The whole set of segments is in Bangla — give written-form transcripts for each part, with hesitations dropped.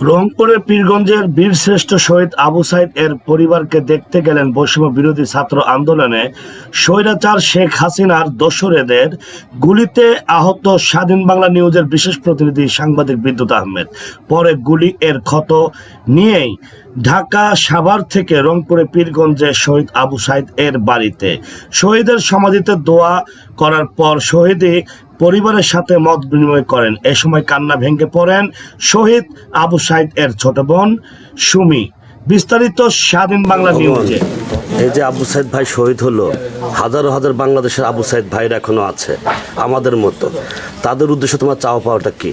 রংপুরের পীরগঞ্জের বীরশ্রেষ্ঠ শহীদ আবু সাইদ এর পরিবারকে দেখতে গেলেন বৈষম্য বিরোধী ছাত্র আন্দোলনে স্বৈরাচার শেখ হাসিনার দোসরেদের গুলিতে আহত স্বাধীন বাংলা নিউজের বিশেষ প্রতিনিধি সাংবাদিক বিদ্যুৎ আহমেদ। পরে গুলি এর ক্ষত নিয়েই ঢাকা সাভার থেকে রংপুরে পীরগঞ্জে শহীদ আবু সাইদ এর বাড়িতে শহীদের সমাধিতে দোয়া করার পর শহীদই পরিবারের সাথে মত বিনিময় করেন। এ সময় কান্না ভেঙে পড়েন শহীদ আবু সাইদ এর ছোট বোন সুমি। বিস্তারিত স্বাধীন বাংলা নিউজে। এই যে আবু সাইদ ভাই শহীদ হলো, হাজার হাজার বাংলাদেশের আবু সাইদ ভাইরা এখনো আছে আমাদের মতো। তাদের উদ্দেশ্যে তোমার চাওয়া পাওয়াটা কি?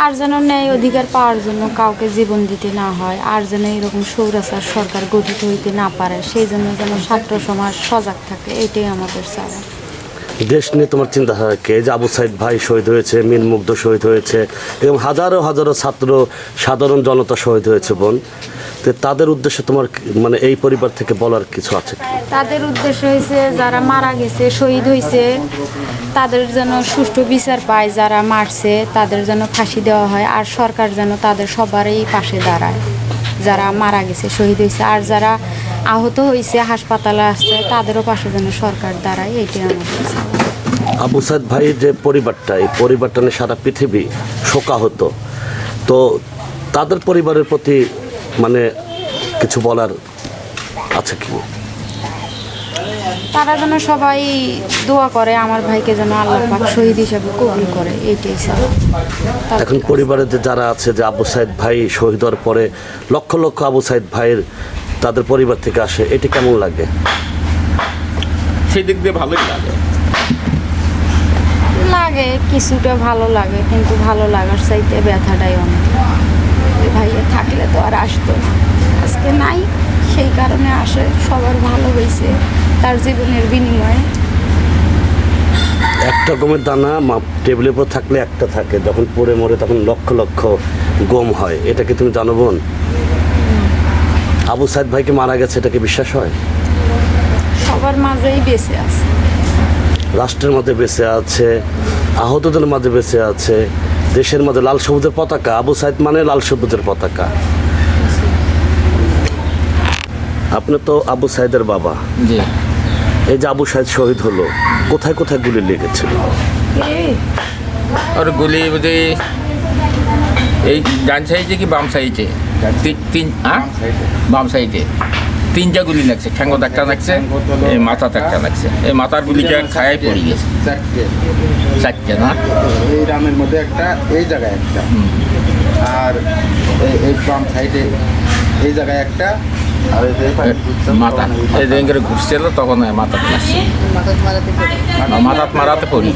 আর যেন ন্যায় অধিকার পাওয়ার জন্য কাউকে জীবন দিতে না হয়, আর যেন এরকম স্বৈরাচার সরকার গঠিত হইতে না পারে, সেই জন্য যেন ছাত্র সমাজ সজাগ থাকে, এটাই আমাদের চাওয়া। দেশ নিয়ে তোমার চিন্তাধারা কে? যে আবু সাইদ ভাই শহীদ হয়েছে, মীর মুগ্ধ শহীদ হয়েছে, এবং হাজারো হাজারো ছাত্র সাধারণ জনতা শহীদ হয়েছে বোন। তো তাদের উদ্দেশ্যে তোমার মানে এই পরিবার থেকে বলার কিছু আছে? তাদের উদ্দেশ্য হয়েছে যারা মারা গেছে, শহীদ হয়েছে, তাদের যেন সুষ্ঠু বিচার পায়, যারা মারছে তাদের যেন ফাঁসি দেওয়া হয়, আর সরকার যেন তাদের সবারই পাশে দাঁড়ায়, যারা মারা গেছে শহীদ হয়েছে, আর যারা আহত হয়েছে হাসপাতালে আসছে তাদেরও পাশে যেন সরকার দাঁড়ায়, এটাই আমাদের। আবু সাইদ ভাইয়ের যে পরিবারটা, এই পরিবারটা নিয়ে সারা পৃথিবী শোকাহত। তো তাদের পরিবারের প্রতি মানে কিছু বলার আছে কি? তারা যেন সবাই দোয়া করে আমার ভাইকে যেন আল্লাহ পাক শহীদ হিসাবে কবুল করে, এইটাই স্যার। এখন পরিবারের যে যারা আছে, যে আবু সাইদ ভাই শহীদ হওয়ার পরে লক্ষ লক্ষ আবু সাইদ ভাইয়ের তাদের পরিবার থেকে আসে, এটি কেমন লাগে? সেই দিক দিয়ে ভালোই লাগে। লাগে কিছুটা ভালো লাগে, কিন্তু ভালো লাগার চাইতে ব্যথাটাই অনেক। ভাইয়া থাকলে তো আর আসতো না, আজকে নাই, সেই কারণে আসে। সবার ভালো হয়েছে তার জীবনের বিনিময়ে। একটা গমের দানা টেবিলের উপর থাকলে একটা থাকে, যখন পড়ে মরে তখন লক্ষ লক্ষ গম হয়। এটা কি তুমি জানো বোন? আবু সাইদ ভাইকে মারা গেছে, এটাকে বিশ্বাস হয়? সবার মাঝেই বেঁচে আছে, রাষ্ট্রের মধ্যে বেঁচে আছে, আহতদের মাঝে বেঁচে আছে, দেশের মধ্যে লাল সবুজের পতাকা। আবু সাইদ মানে লাল সবুজের পতাকা। আপনি তো আবু সাইদের বাবা। জি। এই যে আবু সাইদ শহীদ হলো, কোথায় কোথায় গুলি লেগেছিল? আর গুলি বুঝি এই ডান সাইডে কি বাম সাইডে? বাম সাইডে তিনটা গুলি লাগছে। ঠ্যাঙ্গত একটা লাগছে, এই মাথাতে একটা লাগছে। এই মাথার গুলিটা খায়াই পড়ে গেছে। চারটে না? এই রামের মধ্যে একটা, এই জায়গায় একটা, আর এই বাম সাইডে এই জায়গায় একটা, আর মাথা এই দিন করে ঘুরছিল তখন মাথা লাগছে, মাথা মারাতে পড়ি।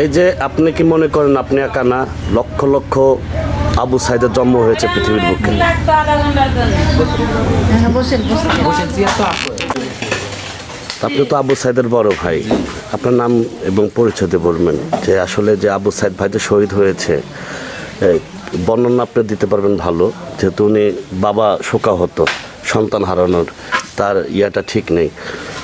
এই যে আপনি কি মনে করেন আপনি একা না, লক্ষ লক্ষ আবু সাইদের জন্ম হয়েছে পৃথিবীর বুকে? আপনি তো আবু সাইদের বড় ভাই, আপনার নাম এবং পরিচয় দিয়ে বলবেন যে আসলে যে আবু সাইদ ভাই যে শহীদ হয়েছে, বর্ণনা আপনি দিতে পারবেন ভালো, যেহেতু উনি বাবা শোকাহত, সন্তান হারানোর তার ইয়াটা ঠিক নেই।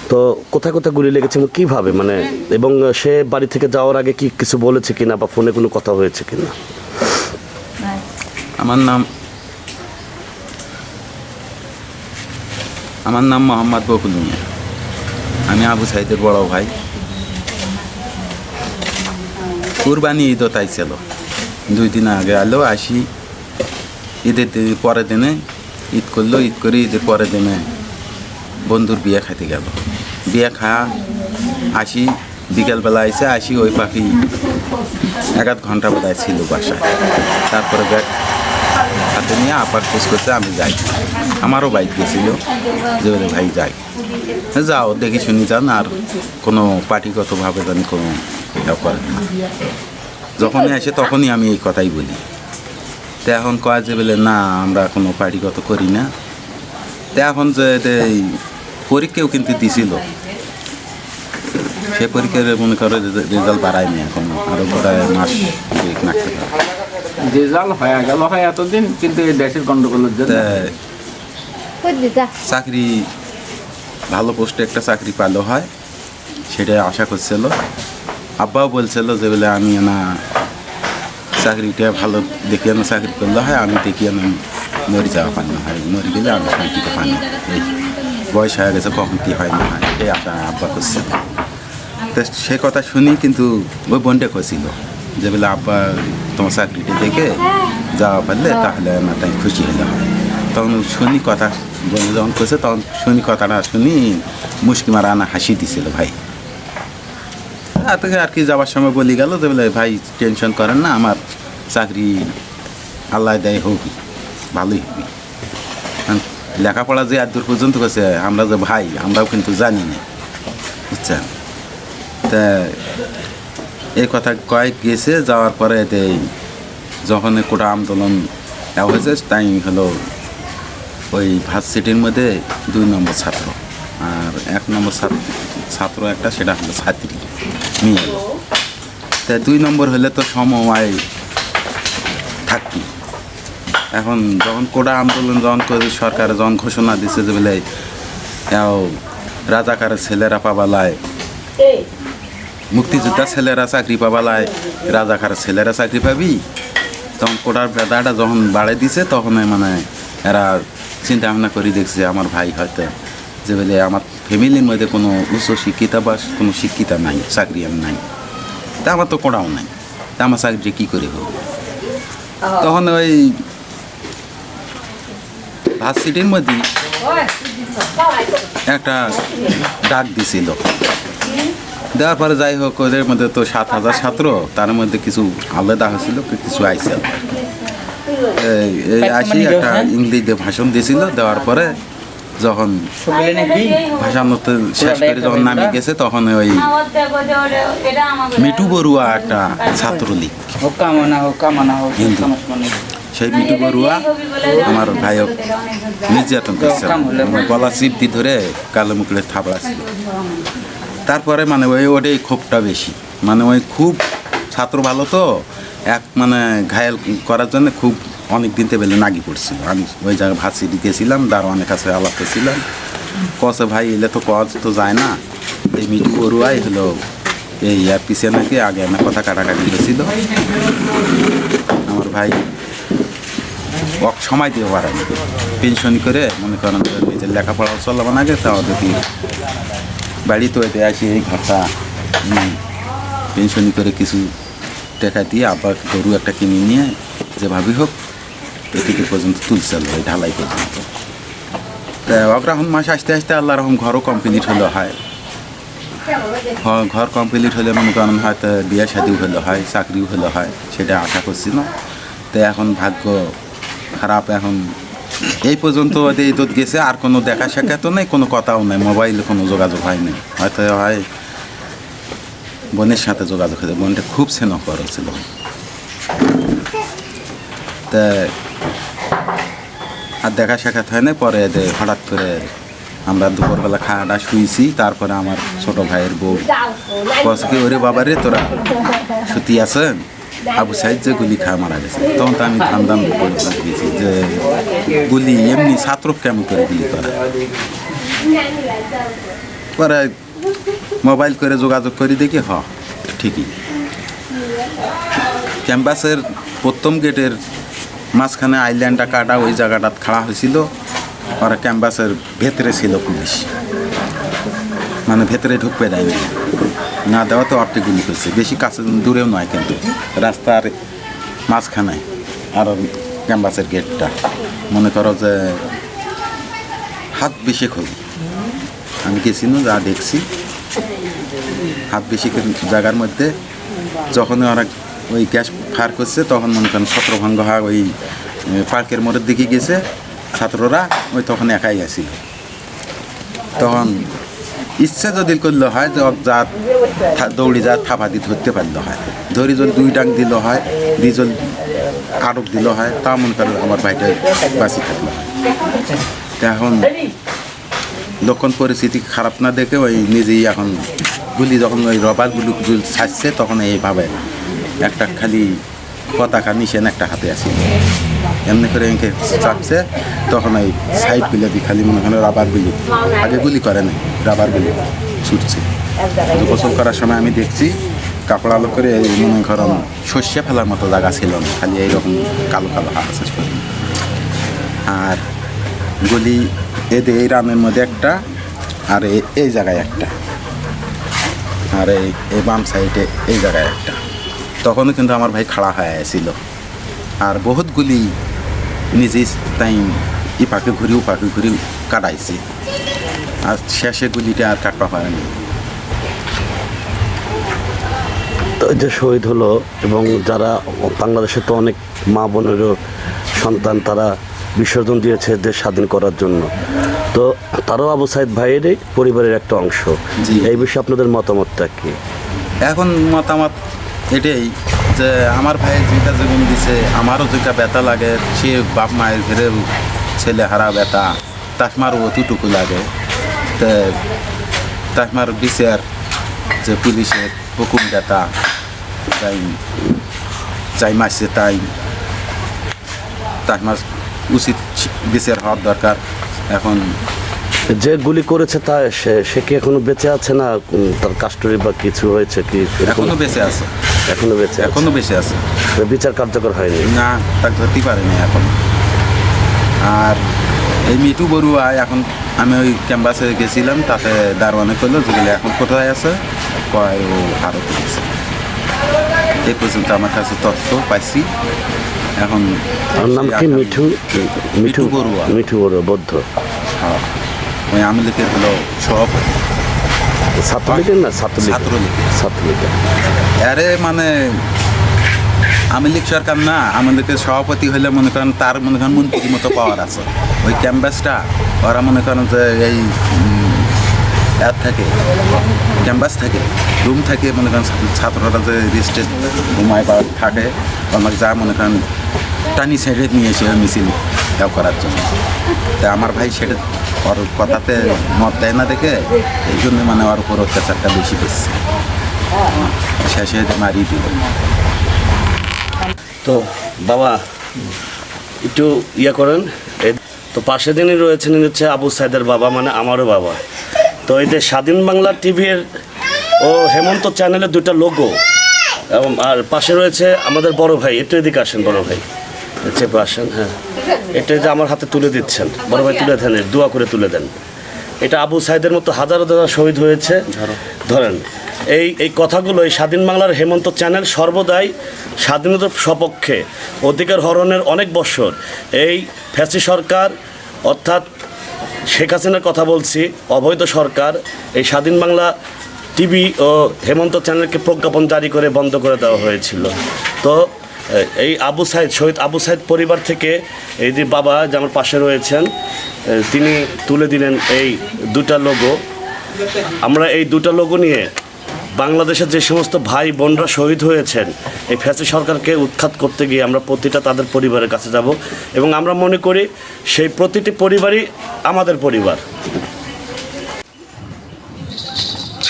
তো কোথায় কোথায় গুলি লেগেছে এবং কীভাবে, মানে এবং সে বাড়ি থেকে যাওয়ার আগে কি কিছু বলেছে কিনা বা ফোনে কোনো কথা হয়েছে কিনা? আমার নাম মোহাম্মদ বকুল মিয়া। আমি আবু সাইদের বড় ভাই। কুরবানি ঈদ তাই ছিল 2 দিন আগে আলো আসি, ঈদের পরের দিনে ঈদ করলো, ঈদ করে ঈদের পরের দিনে বন্ধুর বিয়ে খাইতে গেল। বিয়ে খাওয়া আসি, বিকেলবেলা এসে আসি, ওই পাখি 1-1 ঘন্টা বোধহয় ছিল বাসায়। তারপরে ব্যাগ হাতে নিয়ে আপার খোঁজ করতে আমি যাই। আমারও বাইক গেছিল, যে বলে ভাই যাই, যাও দেখি শুনি যান, আর কোনো পার্টিগতভাবে জানি কোনো করেন না। যখনই আসে তখনই আমি এই কথাই বলি। তো এখন কয় যে বলে না আমরা কোনো পার্টিগত করি না। তো এখন যে এই পরীক্ষাও কিন্তু দিছিল, সে পরীক্ষার মনে করো রেজাল্ট বাড়ায়নি, এখন আরও বোধহয় মাস নাকতে পারে। রেজাল্ট হয়ে গেল হয় এতদিন, কিন্তু এই দেশের গন্ডগোলের জন্য চাকরি ভালো পোস্টে একটা চাকরি পালো হয়, সেটা আশা করছিল। আব্বাও বলছিল যে বলে আমি না চাকরিটা ভালো দেখে না চাকরি করলে হয়, আমি দেখি না মরে যাওয়া পাই না হয়, মরে গেলে আমি শান্তিতে পাই না। এই বয়স হয়ে গেছে, কখন কী হয় না হয় এই আশা আব্বা করছে। তো সে কথা শুনি কিন্তু ওই বোনটা করছিল যে বলে আব্বা তোমার চাকরিটা দেখে যাওয়া পারলে তাহলে না তাই খুশি হলে হয়। তখন শুনি কথা বন্ধু যখন করছে তখন শুনি কথাটা শুনি মুশকি মারা আনা হাসি দিছিল ভাই। আর কি যাওয়ার সময় বলি গেল যে বলে ভাই টেনশন করেন না, আমার চাকরি আল্লাহ দেয় হবি, ভালোই হবি। লেখাপড়া যে এত দূর পর্যন্ত করছে আমরা যে ভাই আমরাও কিন্তু জানি না, বুঝছেন। তা এই কথা কয়েক গেছে, যাওয়ার পরে যখন কোটা আন্দোলন দেওয়া হয়েছে তাই হলো ওই ভার্সিটির মধ্যে 2 নম্বর ছাত্র আর 1 নম্বর ছাত্র একটা, সেটা হলো ছাত্রী মেয়ে। তা 2 নম্বর হলে তো সময় থাকি। এখন যখন কোটা আন্দোলন যখন করে সরকার যখন ঘোষণা দিচ্ছে যে বলে রাজাকারের ছেলেরা পাবালায়, মুক্তিযোদ্ধা ছেলেরা চাকরি পাবালায়, রাজাকারের ছেলেরা চাকরি পাবি, তখন কোটার বেদাটা যখন বাড়াই দিছে তখন মানে এরা চিন্তা ভাবনা করে দেখছে আমার ভাই হয়তো যে বলে আমার ফ্যামিলির মধ্যে কোনো উচ্চ শিক্ষিতা বা কোনো শিক্ষিতা নাই, চাকরি আর নাই, তা আমার তো কোটাও নাই, তা আমার চাকরি কী করে হোক। তখন ওই ভার্সিটির মধ্যে একটা ডাক দিছিল, দেওয়ার পরে যাই হোক ওদের মধ্যে তো 7,000 ছাত্র, তার মধ্যে কিছু আলাদা হয়েছিল, কিছু আইসে এই আসি একটা ইংরেজিতে ভাষণ দিয়েছিল। দেওয়ার পরে যখন ভাষণ শেষ করে যখন নামে গেছে তখন ওই মিঠু বড়ুয়া একটা ছাত্রলীগ হিন্দু, সেই মিঠু বড়ুয়া আমার ভাইক নির্যাতন করছে, গলা চিপটি ধরে কালো মুখে থাপড়াছিল। তারপরে মানে ওটাই ক্ষোভটা বেশি, মানে ওই খুব ছাত্র ভালো তো মানে ঘায়াল করার জন্য খুব অনেক দিন টেবিলে নাগি পড়ছিল। আমি ওই জায়গায় ভার্সিটি গেছিলাম, দারোয়ানের কাছে আলাপ করছিলাম, কছে ভাই এলে তো কজ তো যায় না, এই মিঠু বড়ুয়াই হলো এই আর পিছিয়ে নাকি আগে না কথা কাটাকাটি হয়েছিল। আমার ভাই সময় দিয়ে পারেন পেনশন করে মনে করেন নিজের লেখাপড়া চলবে আগে, তাও দেখি বাড়ি তো এতে আসি এই ঘরটা পেনশনি করে কিছু টাকা দিয়ে আবার গরু একটা কিনে নিয়ে যেভাবে হোক এদিকে পর্যন্ত তুলছিল ওই ঢালাই পর্যন্ত। তা অগ্রহণ মাস আসতে আসতে আল্লাহ রকম ঘরও কমপ্লিট হলো হয়, ঘর কমপ্লিট হলে মনে করেন হয়তো বিয়ে শাদিও হলো হয়, চাকরিও হলো হয়, সেটা আশা করছি না। তো এখন ভাগ্য খারাপ, এখন এই পর্যন্ত এই দুধ গেছে, আর কোনো দেখা সাক্ষাৎ তো নেই, কোনো কথাও নেই, মোবাইলে কোনো যোগাযোগ হয়নি। হয়তো হয় বোনের সাথে যোগাযোগ হয়েছে, বোনটা খুব স্নেহ করেছিল। তা আর দেখা সাক্ষাৎ হয় না। পরে হঠাৎ করে আমরা দুপুরবেলা খাওয়াটা শুয়েছি, তারপরে আমার ছোট ভাইয়ের বউ কসে কি ওরে বাবারে তোরা সত্যি আছেন, আবু সাইদ যে গুলি খাওয়া মারা গেছে। তখন তো আমি ধান করে দিয়েছি যে গুলি এমনি ছাত্র কেমন করে গুলি করা। পরে মোবাইল করে যোগাযোগ করে দেখি ঠিকই ক্যাম্পাসের প্রথম গেটের মাঝখানে আইল্যান্ডটা কাটা ওই জায়গাটা খাড়া হয়েছিল, ওরা ক্যাম্পাসের ভেতরে ছিল পুলিশ, মানে ভেতরে ঢুকবে দেয়নি, না দেওয়া তো আপনি গুলি করছে, বেশি কাছে দূরেও নয় কিন্তু রাস্তার মাঝখানে। আর ক্যাম্পাসের গেটটা মনে করো যে হাত বেশি খুব, আমি গেছি না যা দেখছি হাত বেশি জায়গার মধ্যে যখন ওরা ওই গ্যাস ফায়ার করছে তখন মনে করেন ছত্রভঙ্গ হয় ওই পার্কের মোড়ের দিকে গেছে ছাত্ররা, ওই তখন একাই আসছিল। তখন ইচ্ছে যদি করলে হয় যে যা দৌড়ি যা থাপা দিয়ে ধরতে পারলে হয়, ধরি যদি 2 ডাক দিল হয়, 2 জন আটক দিল হয়, তা মনে করেন আমার ভাইটা বাঁচি থাকলো হয়। এখন লক্ষণ পরিস্থিতি খারাপ না দেখে ওই নিজেই এখন গুলি যখন ওই রবারগুলো ছাড়ছে তখন এইভাবে একটা খালি পতাকা নিশেন একটা হাতে আসি এমনি করে এঁকে চাপছে, তখন ওই সাইডগুলো দিয়ে খালি মনে হয় রাবারগুলি, আগে গুলি করে নাই রাবারগুলি ছুটছে। গোসল করার সময় আমি দেখছি কাপড় আলো করে এই মনে করেন সর্ষে ফেলার মতো জায়গা ছিল না, খালি এইরকম কালো কালো হাত আছে। আর গুলি এই রানের মধ্যে একটা, আর এই জায়গায় একটা, আর এই বাম সাইডে এই জায়গায় একটা। তখনও কিন্তু আমার ভাই খাড়া হয়ে ছিল। আর বহুত গুলি নিজে তাই পাকে ঘুরি কাটাইছি। আর শেষে গুলিটা আর কাটা হয়নি। তো এই যে শহীদ হলো, এবং যারা বাংলাদেশে তো অনেক মা বোনেরও সন্তান, তারা বিসর্জন দিয়েছে দেশ স্বাধীন করার জন্য, তো তারাও আবু সাইদ ভাইয়েরই পরিবারের একটা অংশ। জি। এই বিষয়ে আপনাদের মতামতটা কি? এখন মতামত এটাই যে আমার ভাই যেটা জীবন দিছে, আমারও যেটা ব্যথা লাগে, সে বাপ মায়ের ঘেরে ছেলে হারা ব্যথা তাসমারও অতটুকু লাগে। তো তাসমার বিচার যে পুলিশের হুকুম ব্যথা যাই মাসে তাই তাসমার উচিত বিচার হওয়ার দরকার। এখন যে গুলি করেছে তা সে কি এখনো বেঁচে আছে, না তার কাস্টডি বা কিছু হয়েছে কি? এখনো বেঁচে আছে, এখনো বেঁচে আছে? এখনো বেঁচে আছে। বিচার কার্যকর হয়নি? না, তাকে ধরতে পারেনি এখন। আর এই মিটু বড়ুয়া, এখন আমি ওই ক্যাম্পাসে গেছিলাম, তাতে দারোয়ানে করলো যেগুলো এখন কোথায় আছে, কয় ও ভারতে গেছে। এই পর্যন্ত আমার কাছে তথ্য পাইছি। এখন তার নাম কি? মিঠু বড়ুয়া। মিঠু বড়ুয়া বৌদ্ধ। হ্যাঁ, ওই আওয়ামী লীগের হলো সব ছাত্রলীগের না? ছাত্রলীগের। আরে মানে আওয়ামী লীগ সরকার না, আমাদেরকে সভাপতি হলে মনে করেন তার মনে করেন মন্ত্রীর মতো পাওয়ার আছে। ওই ক্যাম্পাসটা ওরা মনে করেন যে এই থাকে ক্যাম্পাস থাকে, রুম থাকে, মনে করেন ছাত্ররা যে রেস্টেড ঘুমায় বা থাকে, আমাকে যা মনে করেন টানি সাইডে নিয়ে এসে মিছিল দেওয়া করার জন্য। তা আমার ভাই সেটা ওর কথাতে মত দেয় না দেখে, এই জন্য মানে ওর উপর অত্যাচারটা বেশি করছে, শেষে মারিয়ে দিল। তো বাবা একটু করেন। তো পাশে দিনই রয়েছেন, হচ্ছে আবু সাইদের বাবা, মানে আমারও বাবা। তো এই যে স্বাধীন বাংলা টিভির ও হেমন্ত চ্যানেলের দুটো লোগো, এবং আর পাশে রয়েছে আমাদের বড় ভাই। একটু এদিকে আসেন বড় ভাই, চেপে আসেন। হ্যাঁ, এটা যে আমার হাতে তুলে দিচ্ছেন, বড় ভাই তুলে দেন, দোয়া করে তুলে দেন। এটা আবু সাইদের মতো হাজারো যারা শহীদ হয়েছে, ধরেন এই কথাগুলো এই স্বাধীন বাংলার হেমন্ত চ্যানেল সর্বদাই স্বাধীনতার সপক্ষে, অধিকার হরণের অনেক বছর এই ফ্যাসি সরকার, অর্থাৎ শেখ হাসিনার কথা বলছি, অবৈধ সরকার এই স্বাধীন বাংলা টিভি ও হেমন্ত চ্যানেলকে প্রজ্ঞাপন জারি করে বন্ধ করে দেওয়া হয়েছিল। তো এই আবু সাইদ, শহীদ আবু সাইদ পরিবার থেকে এই যে বাবা যে আমার পাশে রয়েছেন, তিনি তুলে দিলেন এই দুটা লোগো। আমরা এই দুটা লোগো নিয়ে বাংলাদেশের যে সমস্ত ভাই বোনরা শহীদ হয়েছেন এই ফ্যাসি সরকারকে উৎখাত করতে গিয়ে আমরা প্রতিটা তাদের পরিবারের কাছে যাব, এবং আমরা মনে করি সেই প্রতিটি পরিবারই আমাদের পরিবার।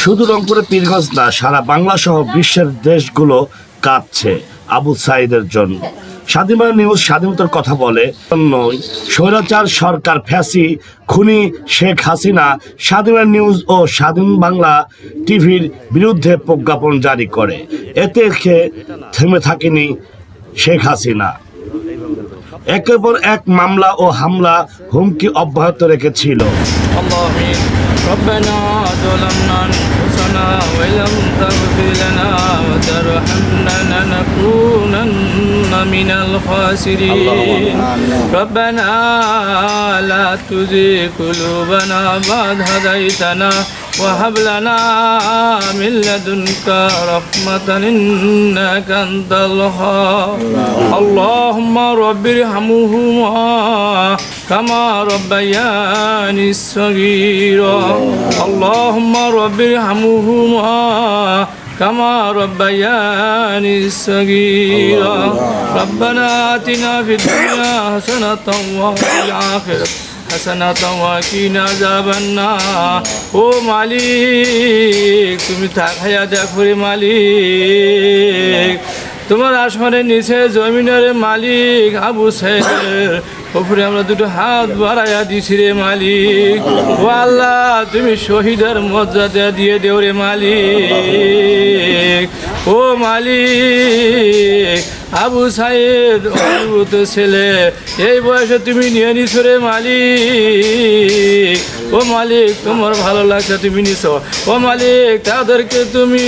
শুধু রংপুরে পীরগঞ্জ না, সারা বাংলা সহ বিশ্বের দেশগুলো কাঁদছে আবু সাইদের জন্য। স্বাধীন বাংলা নিউজ স্বাধীনতার কথা বলে, স্বৈরাচার সরকার ফ্যাসি খুনি শেখ হাসিনা স্বাধীন বাংলা নিউজ ও স্বাধীন বাংলা টিভির বিরুদ্ধে প্রজ্ঞাপন জারি করে। এতে থেমে থাকেনি শেখ হাসিনা, একের পর এক মামলা ও হামলা হুমকি অব্যাহত রেখেছিল। ربنا ظلمنا أنفسنا وإن لم تغفر لنا وترحمنا لنكونن من الخاسرين ربنا لا تزغ قلوبنا بعد إذ هديتنا وهب لنا من لدنك رحمة إنك أنت الوهاب اللهم رب ارحمهما كما ربياني صغيرا اللهم رب ارحمهما كما ربياني صغيرا ربنا آتنا في الدنيا حسنة وفي الآخرة حسنة وقنا عذاب النار ও মালিক তুমি তাকায়া দেখো রে মালিক তোমার আসমানের নিচে জমিনের মালিক আবু সাইদের উপরে আমরা দুটো হাত বাড়াইয়া দিছি রে মালিক ও আল্লাহ তুমি শহীদের মর্যাদা দিয়ে দেও রে মালিক ও মালিক আবু সাইদ অভিভূত ছেলে এই বয়সে তুমি নিয়ে নিছো রে মালিক। ও মালিক তোমার ভালো লাগছে তুমি নিছো। ও মালিক তাদেরকে তুমি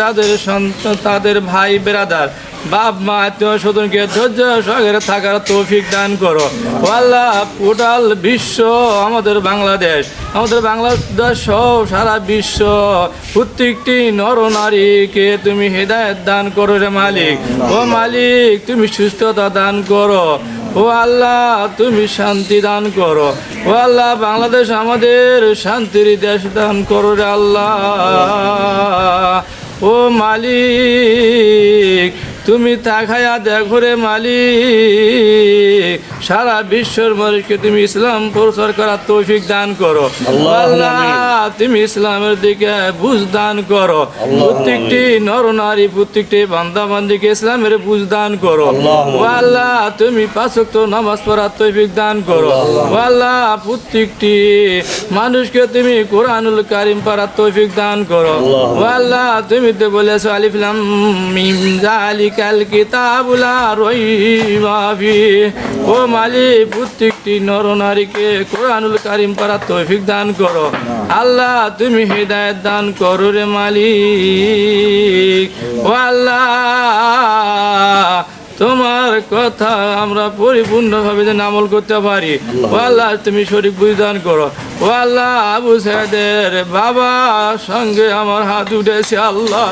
তাদের সন্তান তাদের ভাই বেরাদার বাপ মা আত্মীয় স্বজনকে ধৈর্য সহকারে থাকার তৌফিক দান করো। ও আল্লাহ টোটাল বিশ্ব আমাদের বাংলাদেশ সহ সারা বিশ্ব প্রত্যেকটি নর নারীকে তুমি হেদায়েত দান করো রে মালিক। ও মালিক তুমি সুস্থতা দান করো। ও আল্লাহ তুমি শান্তি দান করো। ও আল্লাহ বাংলাদেশ আমাদের শান্তির দেশ দান করো রে আল্লাহ। ও মালিক তুমি তাকায়া দেখো রে মালিক সারা বিশ্বের মানুষকে তুমি ইসলাম প্রচার করার তৌফিক দান করো। আল্লাহ তুমি ইসলামের দিকে বুঝ দান করো। প্রত্যেকটি নর নারী প্রত্যেকটি বান্দা বান্দিকে ইসলামের বুঝ দান করো। ও আল্লাহ তুমি 5 ওয়াক্ত নামাজ পড়ার তৌফিক দান করো। ও আল্লাহ প্রত্যেকটি মানুষকে তুমি কোরআনুল কারীম পড়ার তৌফিক দান করো। ও আল্লাহ তুমি তো বলেছো আলিফ লাম মিম যালিকাল কিতাবুল লা রাইবা ফিহি। ও মালিক প্রত্যেকটি নর নারীকে কোরআনুল কারীম পড়ার তৌফিক দান করো। আল্লাহ তুমি হিদায়াত দান করো রে মালিক। ও আল্লাহ তোমার কথা আমরা পরিপূর্ণভাবে যেন আমল করতে পারি। ও আল্লাহ তুমি সঠিক বুঝদান করো। ও আল্লাহ আবু সাইদের বাবা সঙ্গে আমার হাত উঠেছে আল্লাহ।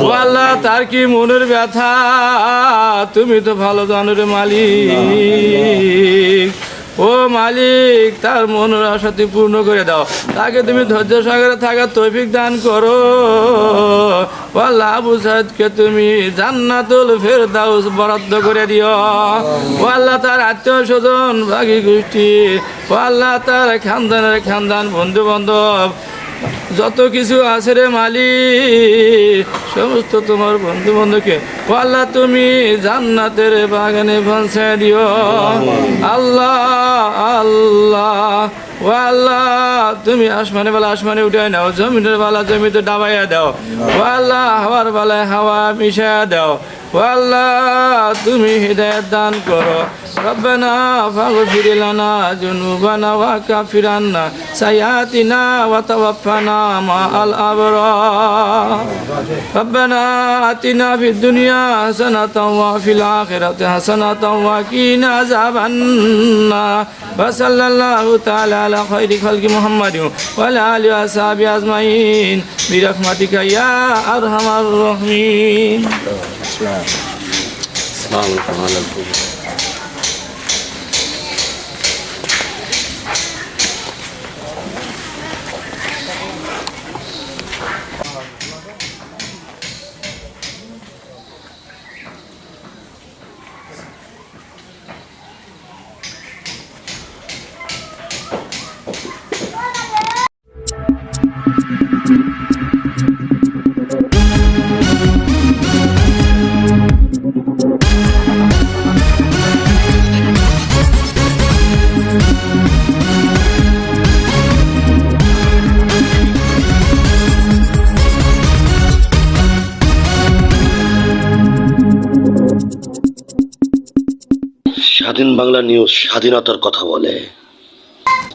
ও আল্লাহ তার কি মনের ব্যথা তুমি তো ভালো জানো রে মালিক। ও মালিক তার মনের আশা তুমি পূর্ণ করে দাও। তাকে তুমি ধৈর্য সহকারে থাকার তৌফিক দান করো। ও আল্লাহ আবু সাইদকে তুমি জান্নাতুল ফেরদাউস বরাদ্দ করে দিও। ও আল্লাহ তার আত্মীয় স্বজন ভাগী গোষ্ঠী ও আল্লাহ তার খানদান বন্ধু বান্ধব যত কিছু আছে রে মালিক সমস্ত তোমার বন্ধু বান্ধবকে ও আল্লাহ তুমি জান্নাতের বাগানে পৌঁছায় দিও। আল্লাহ আল্লাহ ও আল্লাহ তুমি আসমানে বেলা আসমানে উঠায় নাও, জমিনের বেলা জমিতে ডাবাইয়া দাও। ও আল্লাহ হাওয়ার বেলায় হাওয়া মিশাইয়া দাও। ও আল্লাহ তুমি হিদায়াত দান করো। রব্বানা ফাগফির লানা যুনুবানা ওয়া কাফির আন্না সাইয়্যাতিনা ওয়া তাওয়াফানা মাআল আবরার। রব্বানা আতিনা ফিদ দুনিয়া হাসানাতাও ওয়া ফিল আখিরাতি হাসানাতাও ওয়া কিনা আযাবান নার। ওয়া সাল্লাল্লাহু তাআলা আলা খায়রি খালকি মুহাম্মাদিন ওয়া আলা আলিহি ওয়া সাহবিহি আজমাইন বিরহমাতিকা ইয়া আরহামার রাহিমিন। আসসালামু আলাইকুম। স্বাধীন বাংলা নিউজ স্বাধীনতার কথা বলে।